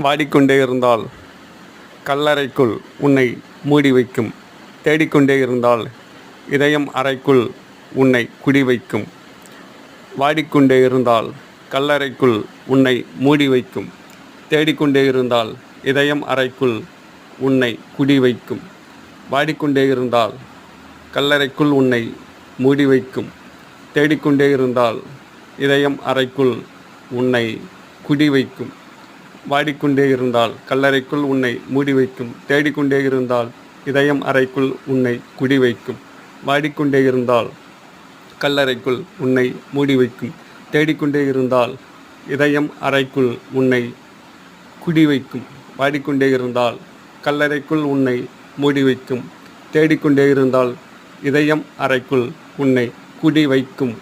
வாடிக்கொண்டே இருந்தால் கல்லறைக்குள் உன்னை மூடி வைக்கும். தேடிக்கொண்டே இருந்தால் இதயம் அறைக்குள் உன்னை குடி வைக்கும். வாடிக்கொண்டே இருந்தால் கல்லறைக்குள் உன்னை மூடி வைக்கும். தேடிக்கொண்டே இருந்தால் இதயம் அறைக்குள் உன்னை குடி வைக்கும். வாடிக்கொண்டே இருந்தால் கல்லறைக்குள் உன்னை மூடி வைக்கும். தேடிக்கொண்டே இருந்தால் இதயம் அறைக்குள் உன்னை குடி வைக்கும். வாடிக்கொண்டே இருந்தால் கல்லறைக்குள் உன்னை மூடி வைக்கும். தேடிக்கொண்டே இருந்தால் இதயம் அறைக்குள் உன்னை குடி வைக்கும். வாடிக்கொண்டே இருந்தால் கல்லறைக்குள் உன்னை மூடி வைக்கும். தேடிக்கொண்டே இருந்தால் இதயம் அறைக்குள் உன்னை குடி வைக்கும். வாடிக்கொண்டே இருந்தால் கல்லறைக்குள் உன்னை மூடி வைக்கும். தேடிக்கொண்டே இருந்தால் இதயம் அறைக்குள் உன்னை குடி வைக்கும்.